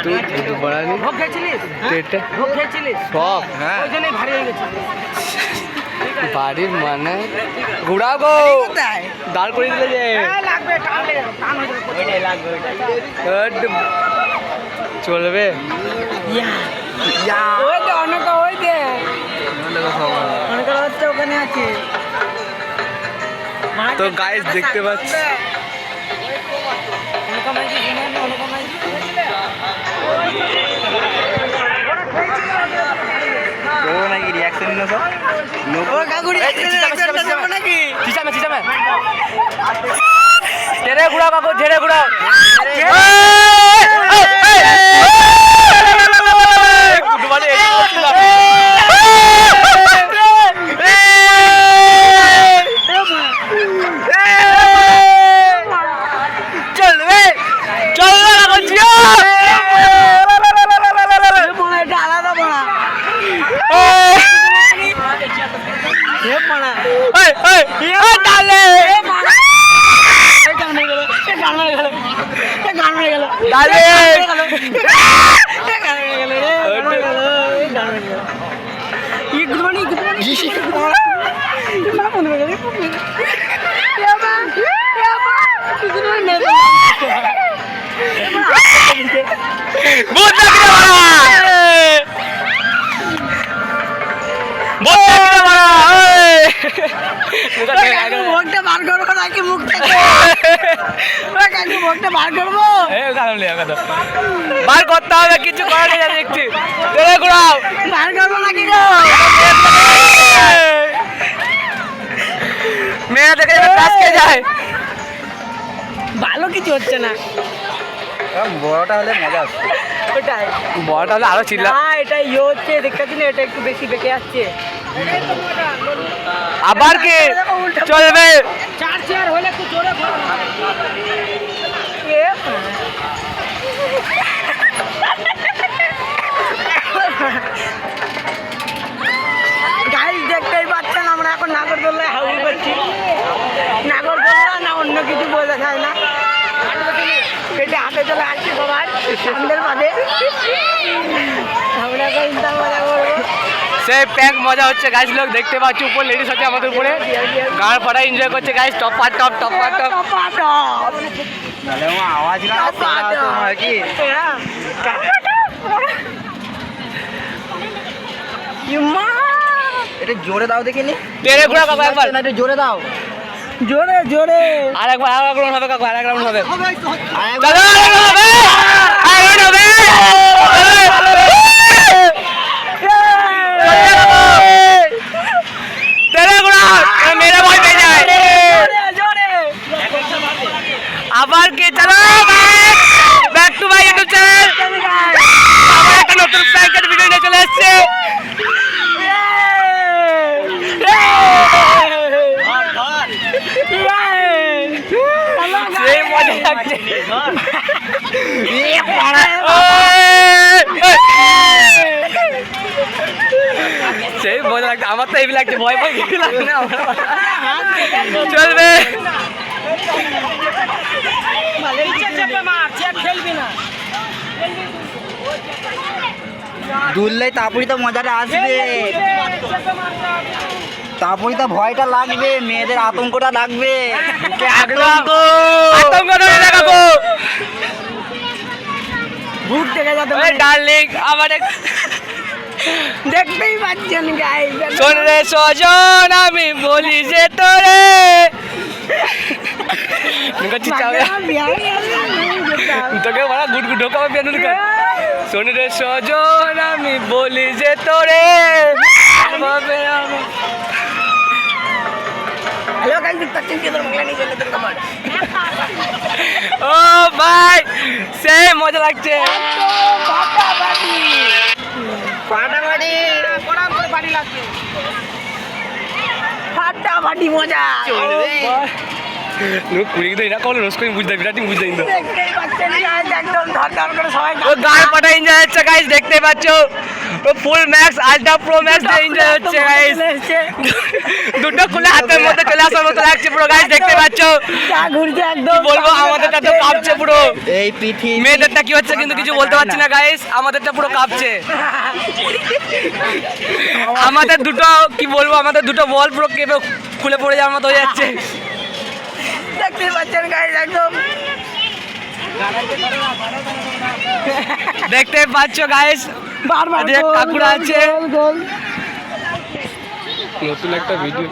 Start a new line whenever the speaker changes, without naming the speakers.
তুই বড়ালি
ভোগ খেয়েছিলিস?
পেটে
ভোগ খেয়েছিলিস?
সব হ্যাঁ
ওই জন্যই ভারী হয়ে গেছে।
বাড়ির মানে ঘুরাও গো দাঁড় করে দিলে যে
লাগবে, টান হয়ে যাবে। ওইটাই লাগবে,
চলবে
ওই যে অনেক, ওই যে অনেক হচ্ছে, ওখানে আছে।
তো গাইস দেখতে পাচ্ছি নাকি রিয়াকশন নিল সব ঝেড়ে ঘুরাও কাকু ঝেড়ে ঘুরাও চলবে চলবে আলাদা পড়া বার করবো নাকি মুখ থেকে বার করবো বার করতে হবে কিছু করার নেই দেখছি ঘুরাও বার করবো নাকি মেয়েরা দেখে যাবে যায় ভালো কিছু হচ্ছে না বড়টা হলে মজা আসছে ওটাই বড়টা হলে আরো চিল্লা এটা ইয়ে হচ্ছে দেখতে পাচ্ছি না এটা একটু বেশি বেঁকে যাচ্ছে আবার কি চলবে চার চেয়ার হলে একটু জোরে গাইস দেখতেই পাচ্ছেন আমরা এখন নাগরদোল্লায় হাউল করছি নাগরদোল্লা না অন্য কিছু বোঝা যায় না এটা হাতে চলে আসছে সবার সামনের মাঝে আমরা চিন্তা মজা করবো সেই প্যাক মজা হচ্ছে গাইস লোক দেখতে পাচ্ছি উপর লেডিস আছে আমাদের উপরে গান ফাটা এনজয় করছে গাইস টপা টপ টপা টপ টপা টপ নালে ও আওয়াজ না তো হয় কি ইমা এটা জোরে দাও দেখিনি তেরে ঘোড়া কাকা একবার না এটা জোরে দাও জোরে জোরে আরেকবার আরেকবার হবে কাকা আরেকবার হবে চলো আরেকবার হবে मेरा भाई भेजा है আবার কি চলো back to my YouTube channel আবার একটা নতুন প্র্যাঙ্কের ভিডিও নিয়ে চলে এসেছে সেই মজা লাগছে সেই মজা লাগছে আমার তো এই লাগছে ভয় ভয় কিছু লাগছে না চলবে দুললেই তারপরে তো মজাটা আসবে তারপরে তো ভয়টা লাগবে মেয়েদের আতঙ্কটা লাগবে ভূত দেখে যাবে ডার্লিং আমার দেখতেই পাচ্ছেন গাইস শোন রে সজন আমি বলি যে তোরে তোকে বলা গুড গুড ঢোকা পিয়ানো শোন রে সজন আমি বলি যে তোরে হ্যালো গাইস দেখতে পাচ্ছেন কি তোর বাংলা নিয়ে চলে তোর কমান্ড ও ভাই সেই মজা লাগছে ফাটাফাটি কোড়াম করে ফাটি লাগছে ফাটাফাটি মজা চলবে লোক কুড়ি তো এরা কল রোজ করে বুঝতে বিরাট বুঝতে দিন দেখতেই পাচ্ছেন গাইস একদম ধরধর করে সবাই ও গান পাটা এনজয় হচ্ছে গাইস দেখতেই পাচ্ছো ফুল ম্যাক্স আলট্রা প্রো ম্যাক্স দিয়ে এনজয় হচ্ছে গাইস। দুটো খুলে হাতের মধ্যে চলে আসার মতো লাগছে পুরো গাইস, দেখতে পাচ্ছ
ঘুরছে একদম।
বলবো আমাদেরটা তো কাঁপছে পুরো।
এই পৃথিবী
মেয়েদেরটা কি হচ্ছে কিন্তু কিছু বলতে পারছি না গাইস, আমাদেরটা পুরো কাঁপছে। আমাদের দুটো কি বলবো, আমাদের দুটো বল পুরো কেঁপে খুলে পড়ে যাওয়ার মতো হয়ে যাচ্ছে।
দেখতে পাচ্ছেন গাইস একদম।
দেখতে পাচ্ছ গাইস
বারবার
কাকুরা আছে।
গোল।
নতুন একটা ভিডিও